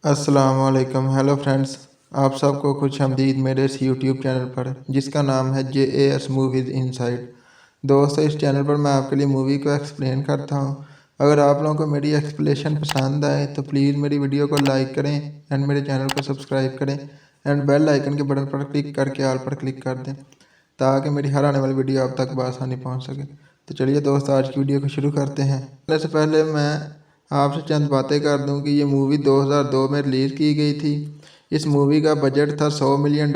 अस्सलामुअलैकुम। Hello friends, आप सबको खुश आमदीद मेरे इस यूट्यूब चैनल पर जिसका नाम है JAS मूवीज़ इनसाइड। दोस्तों, इस चैनल पर मैं आपके लिए मूवी को एक्सप्लेन करता हूं। अगर आप लोगों को मेरी एक्सप्लेनेशन पसंद आए तो प्लीज़ मेरी वीडियो को लाइक करें एंड मेरे चैनल को सब्सक्राइब करें एंड बेल आइकन के बटन पर क्लिक करके ऑल पर क्लिक कर दें ताकि मेरी हर आने वाली वीडियो आप तक बआसानी पहुँच सके। तो चलिए दोस्तों, आज की वीडियो को शुरू करते हैं। सबसे पहले मैं आपसे चंद बातें कर दूं कि ये मूवी 2002 में रिलीज़ की गई थी। इस मूवी का बजट था $100 मिलियन,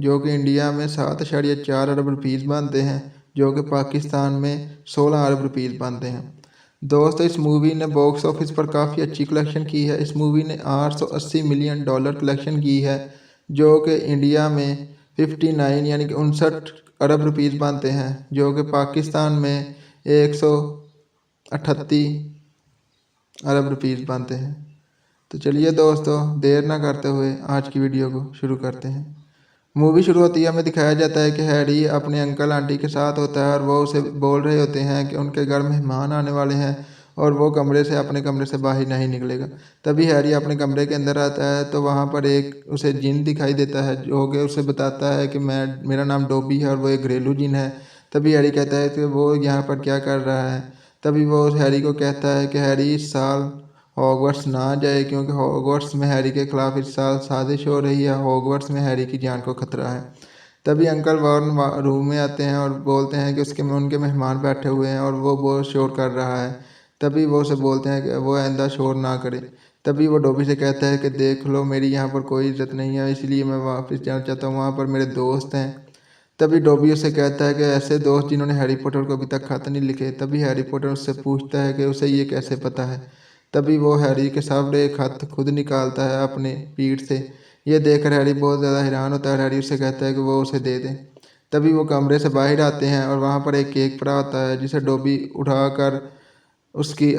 जो कि इंडिया में 7.4 अरब रुपीज़ बनते हैं, जो कि पाकिस्तान में 16 अरब रुपीज़ बनते हैं। दोस्तों, इस मूवी ने बॉक्स ऑफिस पर काफ़ी अच्छी कलेक्शन की है। इस मूवी ने $880 मिलियन कलेक्शन की है, जो कि इंडिया में 59 यानी कि 59 अरब रुपीज़ बनते हैं, जो कि पाकिस्तान में 138 अरब रुपीज़ बनते हैं। तो चलिए दोस्तों, देर ना करते हुए आज की वीडियो को शुरू करते हैं। मूवी शुरू होती है, हमें दिखाया जाता है कि हैरी अपने अंकल आंटी के साथ होता है और वो उसे बोल रहे होते हैं कि उनके घर मेहमान आने वाले हैं और वो अपने कमरे से बाहर नहीं निकलेगा। तभी हैरी अपने कमरे के अंदर आता है तो वहाँ पर एक उसे जिन दिखाई देता है, जो कि उसे बताता है कि मेरा नाम डोबी है और वो एक घरेलू जिन है। तभी हैरी कहता है कि वो यहाँ पर क्या कर रहा है। तभी वो हैरी को कहता है कि हैरी इस साल हॉगवर्ट्स ना जाए, क्योंकि हॉगवर्ट्स में हैरी के खिलाफ इस साल साजिश हो रही है। हॉगवर्ट्स में हैरी की जान को खतरा है। तभी अंकल वॉर्न रूम में आते हैं और बोलते हैं कि उनके मेहमान बैठे हुए हैं और वो बहुत शोर कर रहा है। तभी वो उसे बोलते हैं कि वो आइंदा शोर ना करे। तभी वो डोबी से कहता है कि देख लो, मेरी यहाँ पर कोई इज्जत नहीं है, इसलिए मैं वापस जाना चाहता हूँ, वहाँ पर मेरे दोस्त हैं। तभी डोबी उसे कहता है कि ऐसे दोस्त जिन्होंने हैरी पॉटर को अभी तक खत नहीं लिखे। तभी हैरी पॉटर उससे पूछता है कि उसे ये कैसे पता है। तभी वो हैरी के सामने एक खत खुद निकालता है अपने पीठ से। ये देखकर हैरी बहुत ज़्यादा हैरान होता है। हैरी उससे कहता है कि वो उसे दे दे। तभी वो कमरे से बाहर आते हैं और वहाँ पर एक केक पड़ा होता है, जिसे डोबी उठाकर उसकी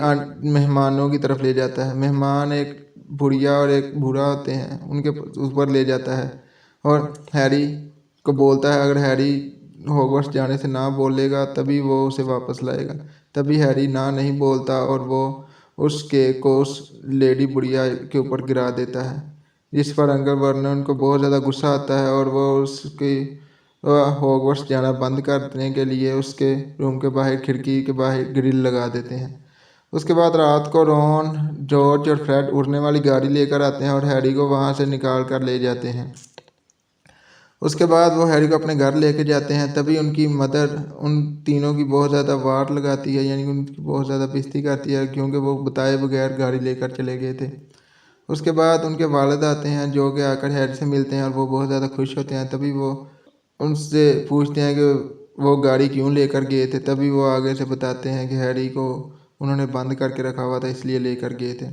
मेहमानों की तरफ ले जाता है। मेहमान एक बुढ़िया और एक बूढ़ा होते हैं, उनके ऊपर ले जाता है और हैरी को बोलता है अगर हैरी हॉगवर्ट्स जाने से ना बोलेगा तभी वो उसे वापस लाएगा। तभी हैरी ना नहीं बोलता और वो उस केक को उस लेडी बुढ़िया के ऊपर गिरा देता है, जिस पर अंकल वर्नन को बहुत ज़्यादा गुस्सा आता है और वो उसकी हॉगवर्ट्स जाना बंद करने के लिए उसके रूम के बाहर खिड़की के बाहर ग्रिल लगा देते हैं। उसके बाद रात को रॉन, जॉर्ज और फ्रेड उड़ने वाली गाड़ी लेकर आते हैं और हैरी को वहाँ से निकाल कर ले जाते हैं। उसके बाद वो हैरी को अपने घर लेके जाते हैं। तभी उनकी मदर उन तीनों की बहुत ज़्यादा वार लगाती है, यानी कि उनकी बहुत ज़्यादा बेइज्जती करती है, क्योंकि वो बताए बगैर गाड़ी लेकर चले गए थे। उसके बाद उनके वालिद आते हैं, जो कि आकर हैरी से मिलते हैं और वो बहुत ज़्यादा खुश होते हैं। तभी वो उनसे पूछते हैं कि वो गाड़ी क्यों लेकर गए थे। तभी वो आगे से बताते हैं कि हैरी को उन्होंने बंद करके रखा हुआ था, इसलिए लेकर गए थे।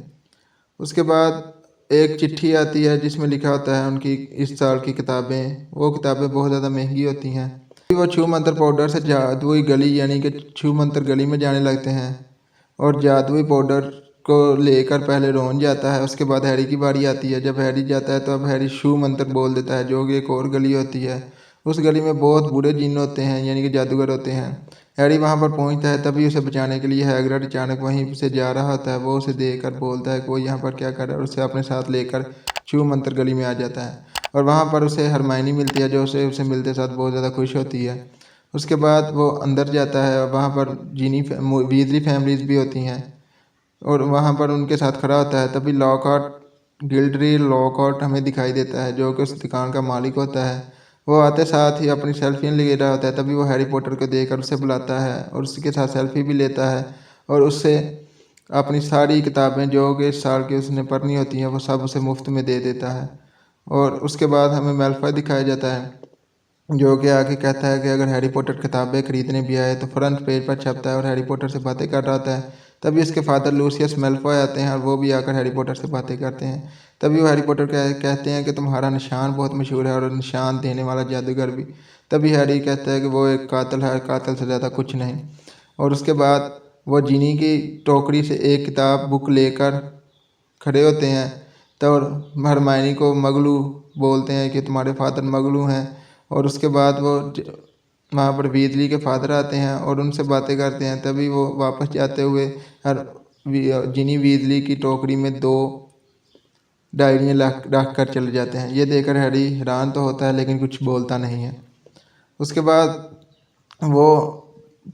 उसके बाद एक चिट्ठी आती है जिसमें लिखा होता है उनकी इस साल की किताबें। वो किताबें बहुत ज़्यादा महंगी होती हैं। वो छू मंतर पाउडर से जादुई गली यानी कि छू मंतर गली में जाने लगते हैं और जादुई पाउडर को लेकर पहले रोन जाता है। उसके बाद हैरी की बारी आती है। जब हैरी जाता है तो अब हैरी शू मंत्र बोल देता है, जो कि एक और गली होती है। उस गली में बहुत बुरे जिन होते हैं, यानी कि जादूगर होते हैं। हैरी वहां पर पहुंचता है। तभी उसे बचाने के लिए हैग्रिड अचानक वहीं से जा रहा होता है। वो उसे देखकर बोलता है कि वो यहाँ पर क्या कर रहा है और उसे अपने साथ लेकर शू मंत्र गली में आ जाता है और वहाँ पर उसे हरमाइनी मिलती है, जो उसे मिलते साथ बहुत ज़्यादा खुश होती है। उसके बाद वो अंदर जाता है और वहाँ पर वीजली फैमिलीज भी होती हैं और वहाँ पर उनके साथ खड़ा होता है। तभी गिल्ड्री लॉकआउट हमें दिखाई देता है, जो कि उस दुकान का मालिक होता है। वो आते साथ ही अपनी सेल्फी ले रहा होता है। तभी वो हैरी पॉटर को देखकर उसे बुलाता है और उसके साथ सेल्फी भी लेता है और उससे अपनी सारी किताबें जो कि इस साल की उसने पढ़नी होती हैं वो सब उसे मुफ्त में दे देता है। और उसके बाद हमें मेल्फॉय दिखाया जाता है, जो कि आके कहता है कि अगर हैरी पॉटर किताबें खरीदने भी आए तो फ्रंट पेज पर छपता है और हैरी पॉटर से बातें कर रहा होता है। तभी उसके फादर लूसियस मेल्फॉय आते हैं और वो भी आकर हैरी पॉटर से बातें करते हैं। तभी वो हैरी पॉटर कहते हैं कि तुम्हारा निशान बहुत मशहूर है और निशान देने वाला जादूगर भी। तभी हैरी कहता है कि वो एक कातिल है, कातिल से ज़्यादा कुछ नहीं। और उसके बाद वो जीनी की टोकरी से एक किताब बुक लेकर खड़े होते हैं तो हरमाइनी को मगलू बोलते हैं कि तुम्हारे फादर मगलू हैं। और उसके बाद वो वहाँ पर वीजली के फादर आते हैं और उनसे बातें करते हैं। तभी वो वापस जाते हुए जिनी वीजली की टोकरी में 2 डायरियाँ रख कर चले जाते हैं। ये देखकर हैरी हैरान तो होता है लेकिन कुछ बोलता नहीं है। उसके बाद वो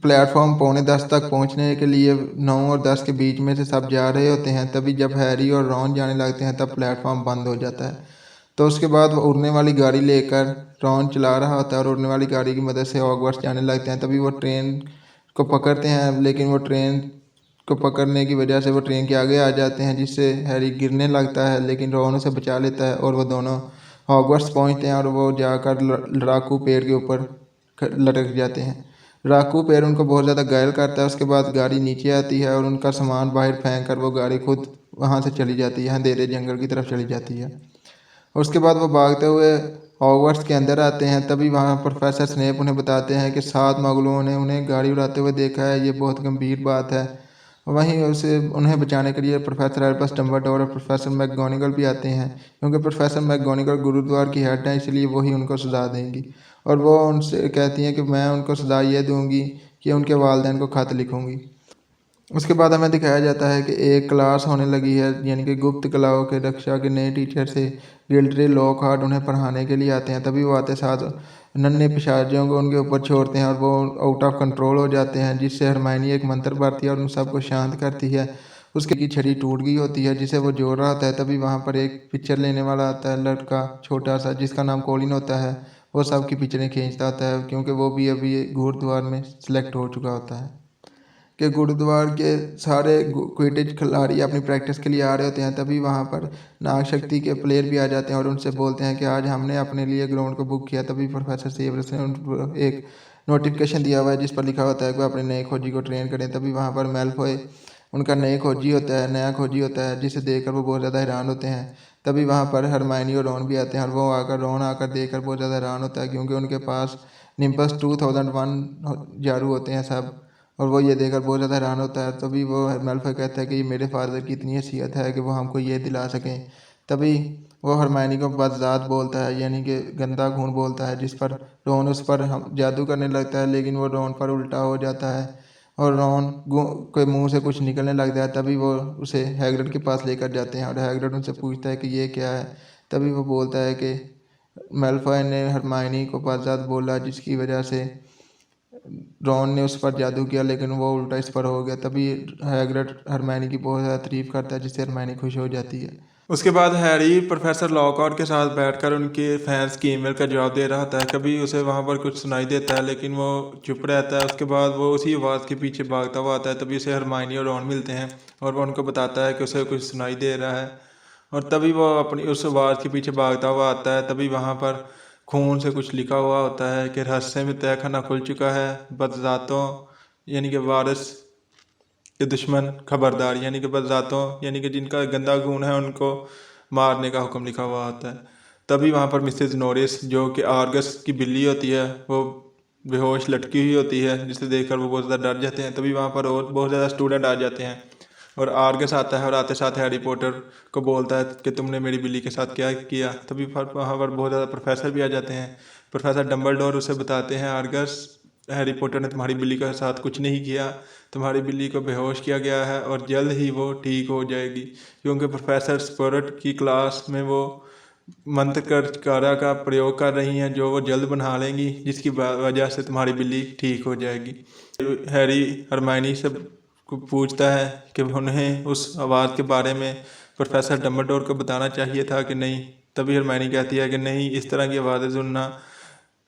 प्लेटफॉर्म 9:45 तक पहुंचने के लिए 9 और 10 के बीच में से सब जा रहे होते हैं। तभी जब हैरी और रॉन जाने लगते हैं तब प्लेटफॉर्म बंद हो जाता है। तो उसके बाद वो उड़ने वाली गाड़ी लेकर रॉन चला रहा होता है और उड़ने वाली गाड़ी की मदद से हॉगवर्ट्स जाने लगते हैं। तभी वो ट्रेन को पकड़ते हैं, लेकिन वो ट्रेन को पकड़ने की वजह से वो ट्रेन के आगे आ जाते हैं, जिससे हैरी गिरने लगता है, लेकिन रॉन उसे बचा लेता है और वो दोनों हॉगवर्ट्स पहुंचते हैं और वो जाकर लड़ाकू पेड़ के ऊपर लटक जाते हैं। लड़ाकू पेड़ उनको बहुत ज़्यादा घायल करता है। उसके बाद गाड़ी नीचे आती है और उनका सामान बाहर फेंक कर वो गाड़ी खुद वहाँ से चली जाती है, अंधेरे जंगल की तरफ चली जाती है। उसके बाद वो भागते हुए हॉगवर्ट्स के अंदर आते हैं। तभी वहाँ प्रोफेसर स्नेप उन्हें बताते हैं कि 7 मुगलों ने उन्हें गाड़ी उड़ाते हुए देखा है, ये बहुत गंभीर बात है। वहीं उसे उन्हें बचाने के लिए प्रोफेसर एल्बस डम्बलडोर और प्रोफेसर मैकगोनागल भी आते हैं, क्योंकि प्रोफेसर मैकगोनागल गुरुद्वार की हेड है, इसलिए वही उनको सज़ा देंगी। और वो उनसे कहती हैं कि मैं उनको सज़ा ये दूंगी कि उनके वालिदैन को खत लिखूंगी। उसके बाद हमें दिखाया जाता है कि एक क्लास होने लगी है, यानी कि गुप्त कलाओं के रक्षा के नए टीचर से गिल्ड्री लॉकहार्ट उन्हें पढ़ाने के लिए आते हैं। तभी वो आते साथ नन्हे पिशाचियों को उनके ऊपर छोड़ते हैं और वो आउट ऑफ कंट्रोल हो जाते हैं, जिससे हरमाइनी एक मंत्र पढ़ती है और उन सबको शांत करती है। उसके की छड़ी टूट गई होती है जिसे वो जोड़ रहा होता है। तभी वहाँ पर एक पिक्चर लेने वाला आता है, लड़का छोटा सा जिसका नाम कोलिन होता है। वो सबकी पिक्चरें खींचता होता है, क्योंकि वो भी अभी गुरुद्वार में सिलेक्ट हो चुका होता है। कि गुरुद्वार के सारे क्विडिच खिलाड़ी अपनी प्रैक्टिस के लिए आ रहे होते हैं। तभी वहाँ पर नाग शक्ति के प्लेयर भी आ जाते हैं और उनसे बोलते हैं कि आज हमने अपने लिए ग्राउंड को बुक किया। तभी प्रोफेसर सेवर्स ने उनको एक नोटिफिकेशन दिया हुआ है जिस पर लिखा होता है कि वो अपने नए खोजी को ट्रेन करें। तभी वहाँ पर मैलफॉय उनका नया खोजी होता है, जिसे देखकर वो बहुत ज़्यादा हैरान होते हैं। तभी वहाँ पर हरमाइनी और रॉन भी आते हैं और वो रॉन आकर देखकर बहुत ज़्यादा हैरान होता है, क्योंकि उनके पास निम्बस 2001 जारू होते हैं सब, और वो ये देखकर बहुत ज़्यादा हैरान होता है। तभी वो मैलफॉय कहता है कि ये मेरे फादर की इतनी हैसियत है कि वो हमको ये दिला सकें। तभी वो हरमाइनी को बदज़ात बोलता है, यानी कि गंदा खून बोलता है, जिस पर रॉन उस पर हम जादू करने लगता है, लेकिन वो रॉन पर उल्टा हो जाता है और रॉन के मुंह से कुछ निकलने लगता है। तभी वो उसे हैग्रिड के पास लेकर जाते हैं और हैग्रिड उनसे पूछता है कि ये क्या है। तभी वो बोलता है कि मैलफॉय ने हरमाइनी को बदज़ात बोला, जिसकी वजह से रॉन ने उस पर जादू किया, लेकिन वो उल्टा इस पर हो गया। तभी हैग्रिड हरमाइनी की बहुत ज़्यादा तारीफ करता है, जिससे हरमाइनी खुश हो जाती है। उसके बाद हैरी प्रोफेसर लॉकहार्ट के साथ बैठकर उनके फैंस की ईमेल का जवाब दे रहा होता है। कभी उसे वहाँ पर कुछ सुनाई देता है, लेकिन वो चुप रहता है। उसके बाद वो उसी आवाज़ के पीछे भागता हुआ आता है। तभी उसे हरमाइनी और रॉन मिलते हैं और वो उनको बताता है कि उसे कुछ सुनाई दे रहा है, और तभी वो अपनी उस आवाज़ के पीछे भागता हुआ आता है। तभी वहाँ पर खून से कुछ लिखा हुआ होता है कि रहस्य में तहखाना खुल चुका है, बदज़ातों यानी कि वारिस के दुश्मन खबरदार, यानी कि बदज़ातों यानी कि जिनका गंदा खून है उनको मारने का हुक्म लिखा हुआ होता है। तभी वहाँ पर मिसेज नॉरिस, जो कि आर्गस की बिल्ली होती है, वो बेहोश लटकी हुई होती है, जिसे देखकर वो बहुत ज़्यादा डर जाते हैं। तभी वहाँ पर और बहुत ज़्यादा स्टूडेंट आ जाते हैं और आर्गस आता है और आते साथ हैरी पॉटर को बोलता है कि तुमने मेरी बिल्ली के साथ क्या किया। तभी वहाँ पर बहुत ज़्यादा प्रोफेसर भी आ जाते हैं। प्रोफेसर डम्बलडोर उसे बताते हैं, आर्गस हैरी पॉटर ने तुम्हारी बिल्ली के साथ कुछ नहीं किया, तुम्हारी बिल्ली को बेहोश किया गया है और जल्द ही वो ठीक हो जाएगी, क्योंकि प्रोफेसर स्पर्ट की क्लास में वो मंत्रकारा का प्रयोग कर रही हैं, जो वो जल्द बना लेंगी, जिसकी वजह से तुम्हारी बिल्ली ठीक हो जाएगी। हैरी हरमाइनी से पूछता है कि उन्हें उस आवाज़ के बारे में प्रोफेसर डम्बलडोर को बताना चाहिए था कि नहीं। तभी हरमाइनी कहती है कि नहीं, इस तरह की आवाज़ें सुनना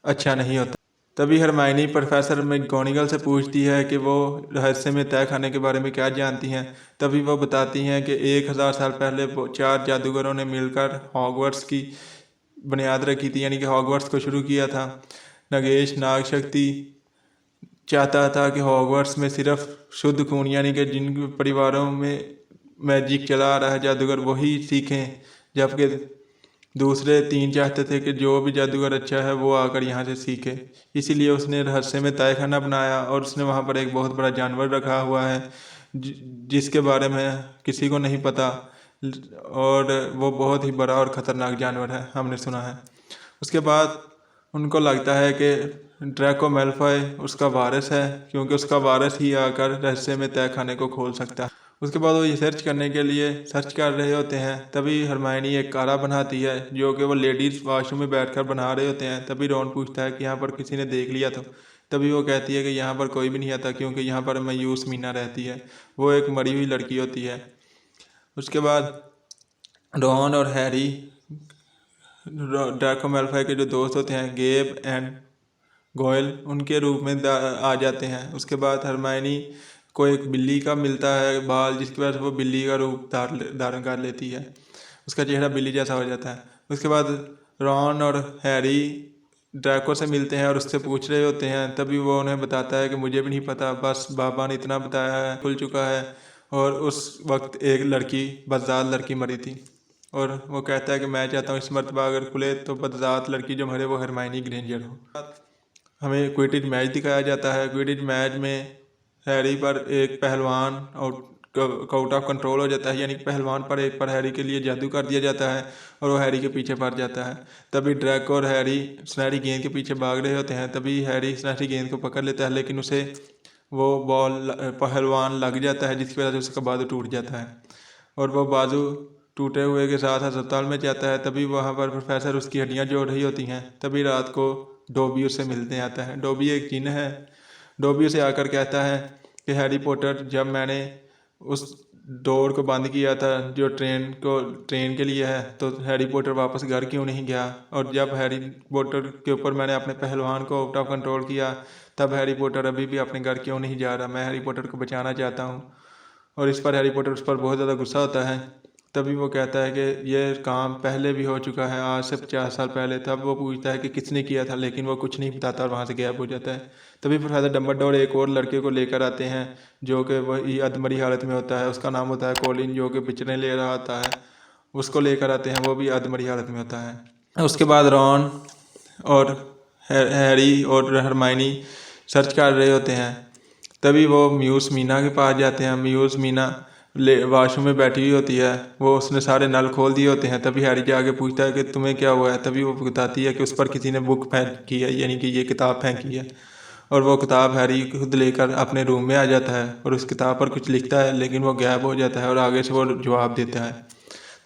अच्छा नहीं होता। तभी हरमाइनी प्रोफेसर मैकगोनागल से पूछती है कि वो रहस्य में तहखाने के बारे में क्या जानती हैं। तभी वो बताती हैं कि 1000 साल पहले 4 जादूगरों ने मिलकर हॉगवर्ट्स की बुनियाद रखी थी, यानी कि हॉगवर्ट्स को शुरू किया था। नगेश नाग शक्ति चाहता था कि हॉगवर्ट्स में सिर्फ शुद्ध खून, यानी कि जिन परिवारों में मैजिक चला आ रहा है जादूगर, वही सीखें, जबकि दूसरे 3 चाहते थे कि जो भी जादूगर अच्छा है वो आकर यहाँ से सीखे। इसीलिए उसने रहस्य में तहखाना बनाया और उसने वहाँ पर एक बहुत बड़ा जानवर रखा हुआ है जिसके बारे में किसी को नहीं पता, और वो बहुत ही बड़ा और ख़तरनाक जानवर है, हमने सुना है। उसके बाद उनको लगता है कि ड्रैको मैलफॉय उसका वारिस है, क्योंकि उसका वारिस ही आकर रहस्य में तहखाने को खोल सकता है। उसके बाद वो ये सर्च करने के लिए सर्च कर रहे होते हैं, तभी हरमायनी एक कारा बनाती है जो कि वो लेडीज़ वॉशरूम में बैठकर बना रहे होते हैं। तभी रॉन पूछता है कि यहाँ पर किसी ने देख लिया तो। तभी वो कहती है कि यहाँ पर कोई भी नहीं आता क्योंकि यहाँ पर मायूस मीना रहती है, वो एक मरी हुई लड़की होती है। उसके बाद रॉन और हैरी ड्रैको मैल्फॉय के जो दोस्त होते हैं गेब एंड गोयल, उनके रूप में आ जाते हैं। उसके बाद हरमायनी को एक बिल्ली का मिलता है बाल, जिसकी वजह से वो बिल्ली का रूप धारण कर लेती है, उसका चेहरा बिल्ली जैसा हो जाता है। उसके बाद रॉन और हैरी ड्रैको से मिलते हैं और उससे पूछ रहे होते हैं, तभी वो उन्हें बताता है कि मुझे भी नहीं पता, बस बाबा ने इतना बताया है, खुल चुका है। और उस वक्त एक लड़की बदजात लड़की मरी थी और वो कहता है कि मैं चाहता हूँ इस मरतबा अगर खुले तो बदजात लड़की जो मरे वो हरमायनी ग्रेंजर हो। हमें क्विडिच मैच दिखाया जाता है। क्विडिच मैच में हैरी पर एक पहलवान आउट ऑफ कंट्रोल हो जाता है, यानी पहलवान पर एक पर हैरी के लिए जादू कर दिया जाता है और वो हैरी के पीछे पड़ जाता है। तभी ड्रैको और हैरी सुनहरी गेंद के पीछे भाग रहे होते हैं। तभी हैरी सुनहरी गेंद को पकड़ लेता है, लेकिन उसे वो बॉल पहलवान लग जाता है, जिसकी वजह से उसका बाजू टूट जाता है और वो बाजू टूटे हुए के साथ अस्पताल में जाता है। तभी वहाँ पर प्रोफेसर उसकी हड्डियाँ जोड़ रही होती हैं। तभी रात को डोबी उससे मिलने आता है। डोबी एक जिन है। डोबी उसे आकर कहता है कि हैरी पॉटर, जब मैंने उस डोर को बंद किया था जो ट्रेन के लिए है, तो हैरी पॉटर वापस घर क्यों नहीं गया? और जब हैरी पॉटर के ऊपर मैंने अपने पहलवान को आउट ऑफ कंट्रोल किया, तब हैरी पॉटर अभी भी अपने घर क्यों नहीं जा रहा? मैं हैरी पॉटर को बचाना चाहता हूँ। और इस पर हैरी पॉटर उस पर बहुत ज़्यादा गुस्सा होता है। तभी वो कहता है कि ये काम पहले भी हो चुका है, आज से 50 साल पहले। तब वो पूछता है कि किसने किया था, लेकिन वो कुछ नहीं बताता और वहाँ से गायब हो जाता है। तभी प्रोफेसर डम्बलडोर एक और लड़के को लेकर आते हैं जो कि वही अधमरी हालत में होता है। उसका नाम होता है कॉलिन, जो कि पिक्चरें ले रहा होता है। उसको लेकर आते हैं, वो भी अधमरी हालत में होता है। उसके बाद रॉन और हैरी और हरमायनी सर्च कर रहे होते हैं। तभी वो म्यूस मीना के पास जाते हैं। म्यूस मीना वाशरूम में बैठी हुई होती है, वो उसने सारे नल खोल दिए होते हैं। तभी हैरी जाके पूछता है कि तुम्हें क्या हुआ है? तभी वो बताती है कि उस पर किसी ने बुक फेंकी है, यानी कि ये किताब फेंकी है। और वो किताब हैरी खुद लेकर अपने रूम में आ जाता है और उस किताब पर कुछ लिखता है, लेकिन वो गायब हो जाता है और आगे से वो जवाब देता है।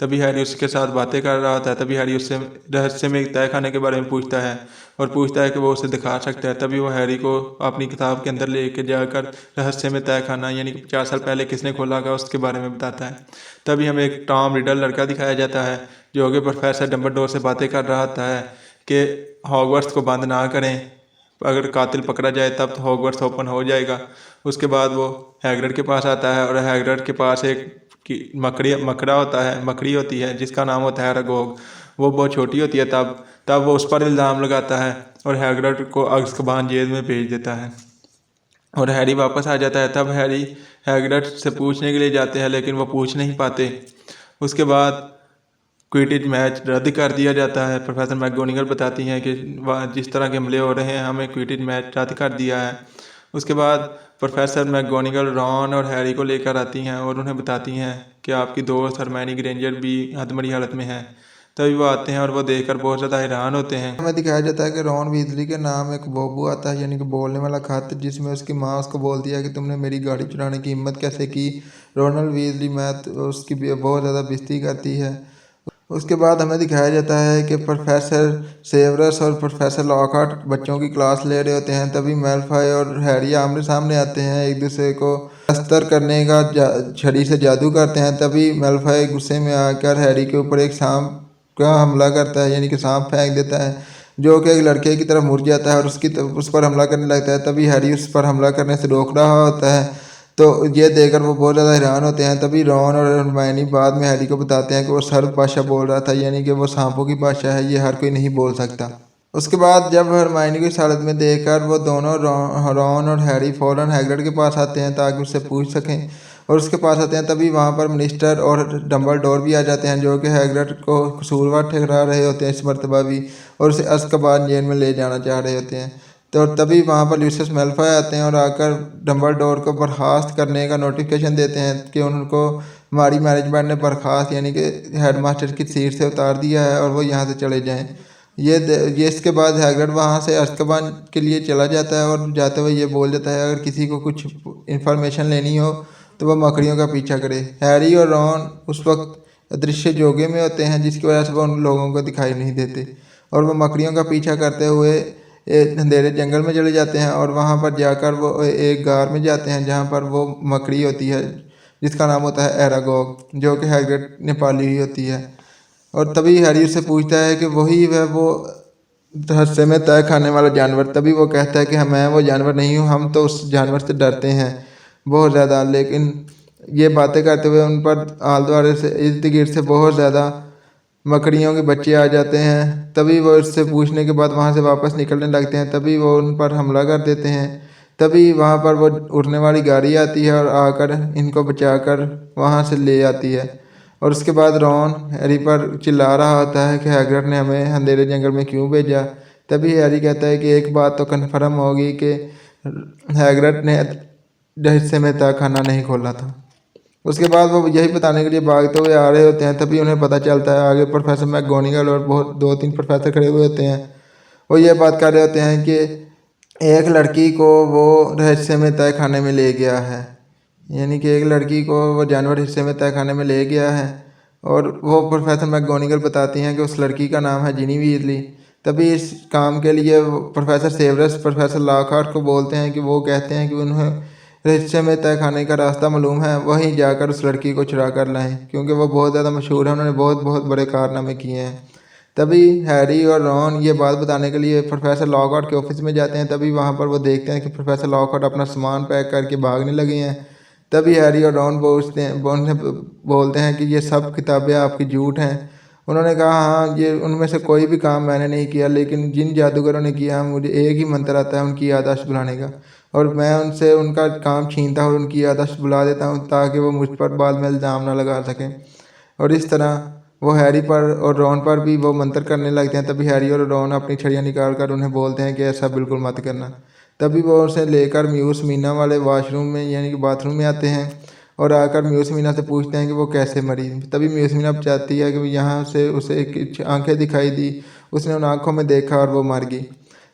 तभी हैरी उसके साथ बातें कर रहा होता है। तभी हैरी उससे रहस्य में एक तय खाने के बारे में पूछता है और पूछता है कि वो उसे दिखा सकता है। तभी वो हैरी को अपनी किताब के अंदर लेके जाकर रहस्य में तय खाना, यानी कि 50 साल पहले किसने खोला होगा, उसके बारे में बताता है। तभी हमें एक टॉम रिडल लड़का दिखाया जाता है जो कि प्रोफेसर डम्बलडोर से बातें कर रहा होता है कि हॉगवर्ट्स को बंद ना करें, अगर कातिल पकड़ा जाए तब तो हॉगवर्ट्स ओपन हो जाएगा। उसके बाद वो हैग्रिड के पास आता है और हैग्रिड के पास एक मकड़ा होता है, मकड़ी होती है जिसका नाम होता है रगोग। वो बहुत छोटी होती है। तब तब वो उस पर इल्ज़ाम लगाता है और हैग्रिड को अज़्काबान जेल में भेज देता है और हैरी वापस आ जाता है। तब हैरी हैग्रिड से पूछने के लिए जाते हैं, लेकिन वो पूछ नहीं पाते। उसके बाद क्विडिच मैच रद्द कर दिया जाता है। प्रोफेसर मैगोनिगल बताती हैं कि जिस तरह के हमले हो रहे हैं, हमें क्विडिच मैच रद्द कर दिया है। उसके बाद प्रोफेसर मैगोनिगल रॉन और हैरी को लेकर आती हैं और उन्हें बताती हैं कि आपकी दोस्त हरमायनी ग्रेंजर भी अधमरी हालत में है। तभी वो आते हैं और वो देखकर बहुत ज़्यादा हैरान होते हैं। हमें दिखाया जाता है कि रॉन वीजली के नाम एक बोबू आता है, यानी कि बोलने वाला खत, जिसमें उसकी माँ उसको बोलती है कि तुमने मेरी गाड़ी चुराने की हिम्मत कैसे की। रोनाल्ड वीजली मैथ उसकी बहुत ज़्यादा बेइज्जती करती है। उसके बाद हमें दिखाया जाता है कि प्रोफेसर सेवरस और प्रोफेसर लॉकहार्ट बच्चों की क्लास ले रहे होते हैं। तभी मेलफॉय और हैरी आमने सामने आते हैं, एक दूसरे को अस्तर करने का छड़ी से जादू करते हैं। तभी मेलफॉय गुस्से में आकर हैरी के ऊपर एक सांप का हमला करता है, यानी कि सांप फेंक देता है जो कि एक लड़के की तरफ मुड़ जाता है और उस पर हमला करने लगता है। तभी हैरी उस पर हमला करने से रोक रहा होता है, तो ये देखकर वो बहुत ज़्यादा हैरान होते हैं। तभी रॉन और हरमायनी बाद में हैरी को बताते हैं कि वो सर्प भाषा बोल रहा था, यानी कि वो सांपों की भाषा है, ये हर कोई नहीं बोल सकता। उसके बाद जब हरमायनी को इस हालत में देखकर वो दोनों रॉन और हैरी फौरन हैग्रिड के पास आते हैं ताकि उससे पूछ सकें और उसके पास आते हैं। तभी वहाँ पर मिनिस्टर और डम्बलडोर भी आ जाते हैं जो कि हैग्रिड को कसूरवार ठहरा रहे होते हैं इस मरतबा भी, और उसे अज़्काबान जेल में ले जाना चाह रहे होते हैं। तो तभी वहाँ पर ल्यूसियस मेलफॉय आते हैं और आकर डम्बलडोर को बर्खास्त करने का नोटिफिकेशन देते हैं कि उनको हमारी मैनेजमेंट ने बर्खास्त, यानी कि हेडमास्टर की सीट से उतार दिया है और वो यहाँ से चले जाएं। ये इसके बाद हैग्रिड वहाँ से अज़्काबान के लिए चला जाता है और जाते हुए ये बोल देता है अगर किसी को कुछ इन्फॉर्मेशन लेनी हो तो वह मकड़ियों का पीछा करे। हैरी और रॉन उस वक्त अदृश्य जोगे में होते हैं, जिसकी वजह से वह उन लोगों को दिखाई नहीं देते, और वह मकड़ियों का पीछा करते हुए एक अंधेरे जंगल में चले जाते हैं। और वहाँ पर जाकर वो एक गार में जाते हैं जहाँ पर वो मकड़ी होती है जिसका नाम होता है एरागोग, जो कि हैग्रिड ने पाली हुई होती है। और तभी हैरी उससे पूछता है कि वही वह वो रहस्य में तय खाने वाला जानवर। तभी वो कहता है कि मैं वो जानवर नहीं हूँ, हम तो उस जानवर से डरते हैं बहुत ज़्यादा। लेकिन ये बातें करते हुए उन पर आल दुआरे से इर्द गिर्द से बहुत ज़्यादा मकड़ियों के बच्चे आ जाते हैं। तभी वो इससे पूछने के बाद वहाँ से वापस निकलने लगते हैं। तभी वो उन पर हमला कर देते हैं। तभी वहाँ पर वो उड़ने वाली गाड़ी आती है और आकर इनको बचाकर वहाँ से ले आती है। और उसके बाद रॉन हैरी पर चिल्ला रहा होता है कि हैग्रिड ने हमें अंधेरे जंगल में क्यों भेजा। तभी हैरी कहता है कि एक बात तो कन्फर्म होगी कि हैग्रिड ने रहस्यमय तहखाना नहीं खोला था। उसके बाद वो यही बताने के लिए भागते हुए आ रहे होते हैं। तभी उन्हें पता चलता है आगे प्रोफेसर मैकगोनागल और बहुत 2-3 प्रोफेसर खड़े हुए होते हैं। वो ये बात कर रहे होते हैं कि एक लड़की को वो रहस्यमय तहखाने में ले गया है, यानी कि एक लड़की को वो जानवर रहस्यमय तहखाने में ले गया है। और वो प्रोफेसर मैकगोनागल बताती हैं कि उस लड़की का नाम है जिनी वीजली। तभी इस काम के लिए प्रोफेसर सेवरस प्रोफेसर लॉकहार्ट को बोलते हैं कि वो कहते हैं कि उन्हें रहस्यमय तहखाने का रास्ता मालूम है, वहीं जाकर उस लड़की को चुरा कर लाएं, क्योंकि वो बहुत ज़्यादा मशहूर है, उन्होंने बहुत बहुत बड़े कारनामे किए हैं। तभी हैरी और रॉन ये बात बताने के लिए प्रोफेसर लॉकहार्ट के ऑफिस में जाते हैं। तभी वहाँ पर वो देखते हैं कि प्रोफेसर लॉकहार्ट अपना सामान पैक करके भागने लगे हैं। तभी हैरी और रॉन उनसे बोलते हैं कि ये सब किताबें आपकी झूठ हैं। उन्होंने कहा हाँ, ये उनमें से कोई भी काम मैंने नहीं किया, लेकिन जिन जादूगरों ने किया मुझे एक ही मंत्र आता है उनकी याददाश्त बुलाने का, और मैं उनसे उनका काम छीनता हूँ, उनकी याददाश्त बुला देता हूँ ताकि वो मुझ पर बाद में इल्ज़ाम ना लगा सकें। और इस तरह वो हैरी पर और रॉन पर भी वो मंत्र करने लगते हैं। तभी हैरी और रॉन अपनी छड़ियाँ निकाल कर उन्हें बोलते हैं कि ऐसा बिल्कुल मत करना। तभी वो उसे लेकर म्यूस मीना वाले वॉशरूम में यानी कि बाथरूम में आते हैं और आकर म्यूस मीना से पूछते हैं कि वो कैसे मरी। तभी म्यूस मीना बताती है कि यहाँ से उसे एक आंखें दिखाई दी, उसने उन आँखों में देखा और वो मर गई।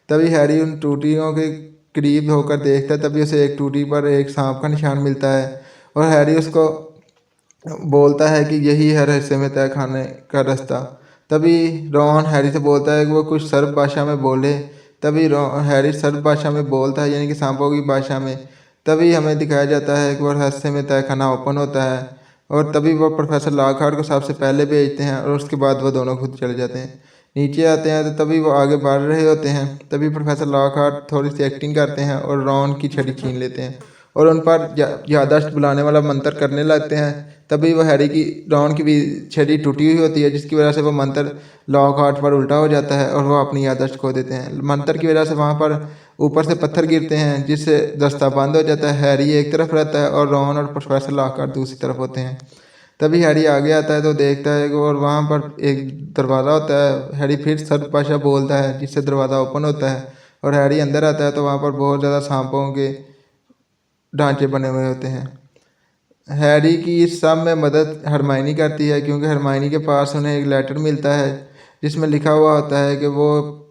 तभी हैरी उन टूटियों के करीब होकर देखता है। तभी उसे एक टूटी पर एक सांप का निशान मिलता है और हैरी उसको बोलता है कि यही है रहस्यमय तहखाने का रास्ता। तभी रॉन हैरी से बोलता है कि वो कुछ सर्ब भाषा में बोले। तभी हैरी सर्ब भाषा में बोलता है, यानी कि सांपों की भाषा में। तभी हमें दिखाया जाता है कि वो रहस्यमय तहखाना ओपन होता है और तभी वो प्रोफेसर लॉकहार्ट को सबसे पहले भेजते हैं और उसके बाद वो दोनों खुद चले जाते हैं। नीचे आते हैं तो तभी वो आगे बढ़ रहे होते हैं। तभी प्रोफेसर लॉकहार्ट थोड़ी सी एक्टिंग करते हैं और रॉन की छड़ी छीन लेते हैं और उन पर याददाश्त बुलाने वाला मंत्र करने लगते हैं। तभी वो हैरी की रॉन की भी छड़ी टूटी हुई होती है, जिसकी वजह से वो मंत्र लॉकहार्ट पर उल्टा हो जाता है और वो अपनी याददाश्त खो देते हैं। मंत्र की वजह से वहाँ पर ऊपर से पत्थर गिरते हैं, जिससे रास्ता बंद हो जाता है। हैरी एक तरफ रहता है और रॉन और प्रोफेसर लॉकहार्ट दूसरी तरफ होते हैं। तभी हैरी आगे आता है तो देखता है कि और वहाँ पर एक दरवाज़ा होता है। हैरी फिर सर्प भाषा बोलता है जिससे दरवाज़ा ओपन होता है और हैरी अंदर आता है तो वहाँ पर बहुत ज़्यादा सांपों के ढांचे बने हुए होते हैं। हैरी की इस सब में मदद हरमाइनी करती है, क्योंकि हरमाइनी के पास उन्हें एक लेटर मिलता है जिसमें लिखा हुआ होता है कि वो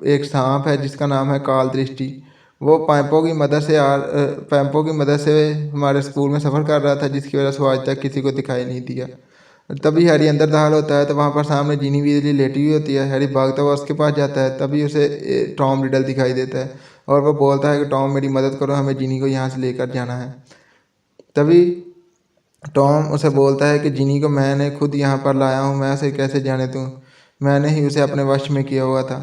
एक सांप है जिसका नाम है काल दृष्टि। वो पाइपों की मदद से हमारे स्कूल में सफ़र कर रहा था, जिसकी वजह से वो आज तक किसी को दिखाई नहीं दिया। तभी हैरी अंदर दाखिल होता है तो वहाँ पर सामने जिनी वीजली लेटी हुई होती है। हैरी भागता हुआ उसके पास जाता है। तभी उसे टॉम रिडल दिखाई देता है और वो बोलता है कि टॉम मेरी मदद करो, हमें जिनी को यहाँ से लेकर जाना है। तभी टॉम उसे बोलता है कि जिनी को मैंने खुद यहाँ पर लाया हूँ, मैं उसे कैसे जाने दूँ, मैंने ही उसे अपने वश में किया हुआ था।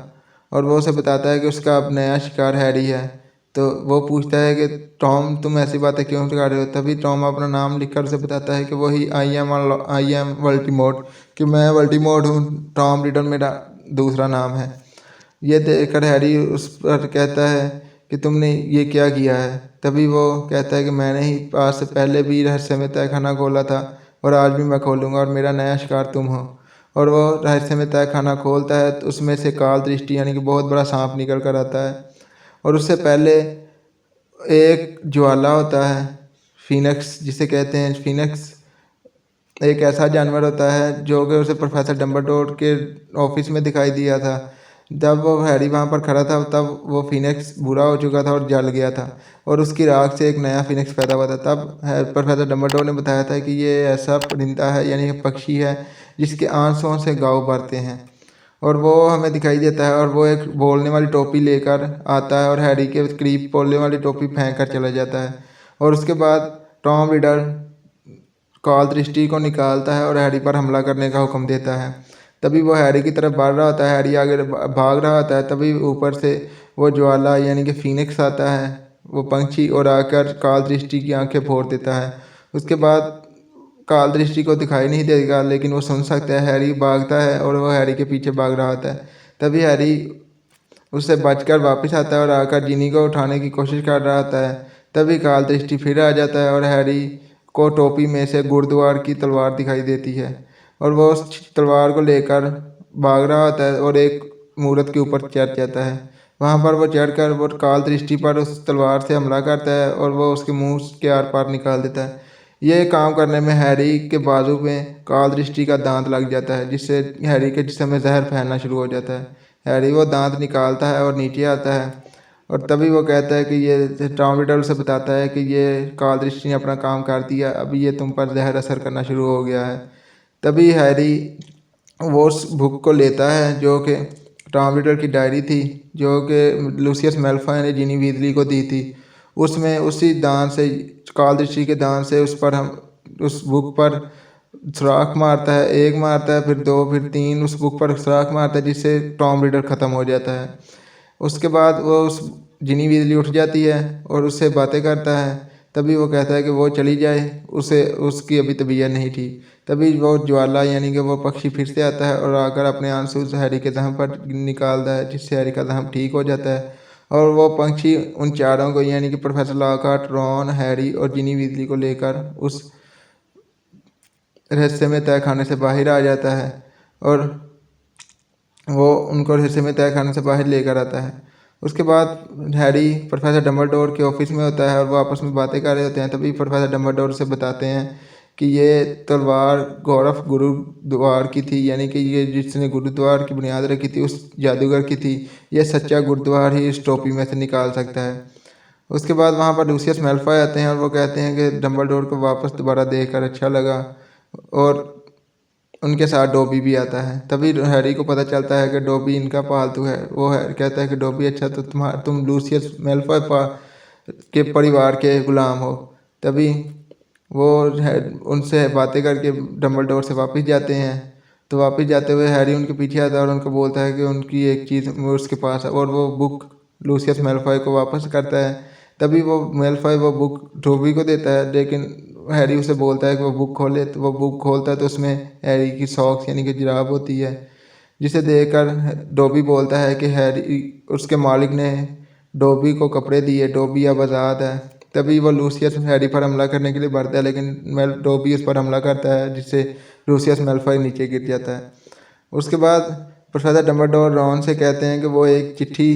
और वो उसे बताता है कि उसका अब नया शिकार हैरी है। तो वो पूछता है कि टॉम तुम ऐसी बातें क्यों कर रहे हो। तभी टॉम अपना नाम लिखकर उसे बताता है कि वही आई एम वोल्टीमोट, कि मैं वोल्टीमोट हूँ, टॉम रिडल मेरा दूसरा नाम है। ये देखकर हैरी उस पर कहता है कि तुमने ये क्या किया है। तभी वो कहता है कि मैंने ही आज से पहले भी रहस्यमय तहखाना खोला था और आज भी मैं खोलूँगा और मेरा नया शिकार तुम हो। और वो रहस्यमय तहखाना खोलता है तो उसमें से काल दृष्टि यानी कि बहुत बड़ा सांप निकल कर आता है। और उससे पहले एक ज्वाला होता है, फीनिक्स जिसे कहते हैं। फीनिक्स एक ऐसा जानवर होता है जो कि उसे प्रोफेसर डम्बलडोर के ऑफिस में दिखाई दिया था, जब वो हैरी वहाँ पर खड़ा था तब वो फिनिक्स बुरा हो चुका था और जल गया था और उसकी राख से एक नया फिनिक्स पैदा हुआ था। तब प्रोफेसर डम्बलडोर ने बताया था कि ये ऐसा परिंदा है यानी पक्षी है जिसके आंसुओं से गाँव भरते हैं और वो हमें दिखाई देता है और वो एक बोलने वाली टोपी लेकर आता है और हैरी के करीब बोलने वाली टोपी फेंक कर चला जाता है और उसके बाद टॉम रिडल काल दृष्टि को निकालता है और हैरी पर हमला करने का हुक्म देता है। तभी वो हैरी की तरफ बढ़ रहा होता है, हैरी आगे भाग रहा होता है, तभी ऊपर से वो ज्वाला यानी कि फिनिक्स आता है, वो पंछी, और आकर काल दृष्टि की आंखें फोड़ देता है। उसके बाद काल दृष्टि को दिखाई नहीं देगा लेकिन वो सुन सकता है। हैरी भागता है और वो हैरी के पीछे भाग रहा होता है। तभी हैरी उससे बचकर वापस आता है और आकर जिनी को उठाने की कोशिश कर रहा होता है। तभी काल दृष्टि फिर आ जाता है और हैरी को टोपी में से गुरुद्वार की तलवार दिखाई देती है और वो उस तलवार को लेकर भाग रहा होता है और एक मूर्त के ऊपर चढ़ जाता है। वहाँ पर वो चढ़कर वो काल दृष्टि पर उस तलवार से हमला करता है और वो उसके मुंह के आर पार निकाल देता है। ये काम करने में हैरी के बाजू में काल दृष्टि का दांत लग जाता है जिससे हैरी के जिस्म में जहर फैलना शुरू हो जाता है। हैरी वो दांत निकालता है और नीचे आता है और तभी वो कहता है कि ये टॉम रिडल से बताता है कि ये काल दृष्टि ने अपना काम कर दिया, अभी ये तुम पर जहर असर करना शुरू हो गया है। तभी हैरी वो उस बुक को लेता है जो कि टॉम रिडल की डायरी थी जो कि लूसियस मेलफॉय ने जिनी वीजली को दी थी। उसमें उसी दान से, काल दृष्टि के दान से उस पर हम उस बुक पर सुराख मारता है, एक मारता है, फिर दो, फिर तीन, उस बुक पर सुराख मारता है जिससे टॉम रिडल ख़त्म हो जाता है। उसके बाद वो उस जिनी वीजली उठ जाती है और उससे बातें करता है। तभी वो कहता है कि वो चली जाए, उसे उसकी अभी तबीयत नहीं ठीक। तभी वो ज्वाला यानी कि वो पक्षी फिर से आता है और आकर अपने आंसू हैरी के जख्म पर निकालता है जिससे हैरी का जख्म ठीक हो जाता है और वो पंछी उन चारों को यानी कि प्रोफेसर लॉकहार्ट, रॉन, हैरी और जिनी वीजली को लेकर उस रहस्यमय तहखाने से बाहर आ जाता है और वो उनको रहस्यमय तहखाने से बाहर लेकर आता है। उसके बाद हैरी प्रोफेसर डम्बलडोर के ऑफिस में होता है और वो आपस में बातें कर रहे होते हैं। तभी प्रोफेसर डम्बलडोर से बताते हैं कि ये तलवार गौरव गुरुद्वार की थी, यानी कि ये जिसने गुरुद्वार की बुनियाद रखी थी उस जादूगर की थी। ये सच्चा गुरुद्वार ही इस टोपी में से निकाल सकता है। उसके बाद वहाँ पर लूसियस मेलफॉय आते हैं और वो कहते हैं कि डम्बलडोर को वापस दोबारा देखकर अच्छा लगा और उनके साथ डोबी भी आता है। तभी हैरी को पता चलता है कि डोबी इनका पालतू है। वो कहता है कि डोबी, अच्छा तो तुम लूसियस मेलफॉय के परिवार के गुलाम हो। तभी वो उनसे बातें करके डम्बलडोर से वापस जाते हैं। तो वापस जाते हुए हैरी उनके पीछे आता है और उनको बोलता है कि उनकी एक चीज़ उसके पास है और वो बुक लूसियस मेलफॉय को वापस करता है। तभी वो मेलफॉय वो बुक डोबी को देता है लेकिन हैरी उसे बोलता है कि वो बुक खोले, तो वो बुक खोलता है तो उसमें हैरी की सॉक्स यानी कि जुराब होती है, जिसे देखकर डोबी बोलता है कि हैरी, उसके मालिक ने डोबी को कपड़े दिए, डोबी अब आज़ाद है। तभी वो लूसियस हैरी पर हमला करने के लिए बढ़ता है लेकिन डोबी उस पर हमला करता है जिससे लूसियस मेलफॉय नीचे गिर जाता है। उसके बाद प्रोफेसर डम्बलडोर रॉन से कहते हैं कि वो एक चिट्ठी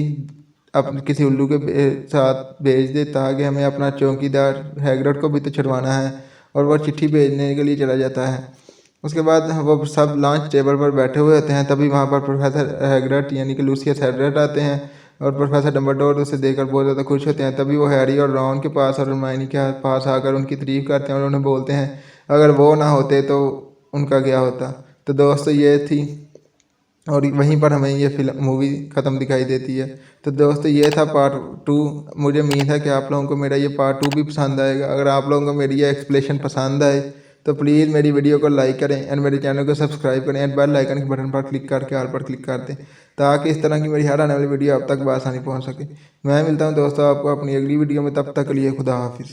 अपने किसी उल्लू के साथ भेज दे ताकि हमें अपना चौकीदार हैग्रिड को भी तो छुड़वाना है, और वो चिट्ठी भेजने के लिए चला जाता है। उसके बाद वो सब लंच टेबल पर बैठे हुए होते हैं। तभी वहाँ पर प्रोफेसर हैग्रिड यानी कि लूसियस हैग्रिड आते हैं और प्रोफेसर डम्बलडोर उसे देखकर बहुत ज़्यादा खुश होते हैं। तभी वो हैरी और रॉन के पास और हरमाइनी के पास आकर उनकी तारीफ़ करते हैं और उन्हें बोलते हैं अगर वो ना होते तो उनका क्या होता। तो दोस्तों ये थी, और वहीं पर हमें ये फिल्म मूवी ख़त्म दिखाई देती है। तो दोस्तों ये था पार्ट 2। मुझे उम्मीद है कि आप लोगों को मेरा ये पार्ट 2 भी पसंद आएगा। अगर आप लोगों को मेरी ये एक्सप्लेनेशन पसंद आए तो प्लीज़ मेरी वीडियो को लाइक करें एंड मेरे चैनल को सब्सक्राइब करें एंड बेल आइकन के बटन पर क्लिक करके ऑल पर क्लिक कर दें ताकि इस तरह की मेरी हर आने वाली वीडियो आप तक बआसानी पहुँच सके। मैं मिलता हूँ दोस्तों आपको अपनी अगली वीडियो में, तब तक के लिए खुदा हाफिज़।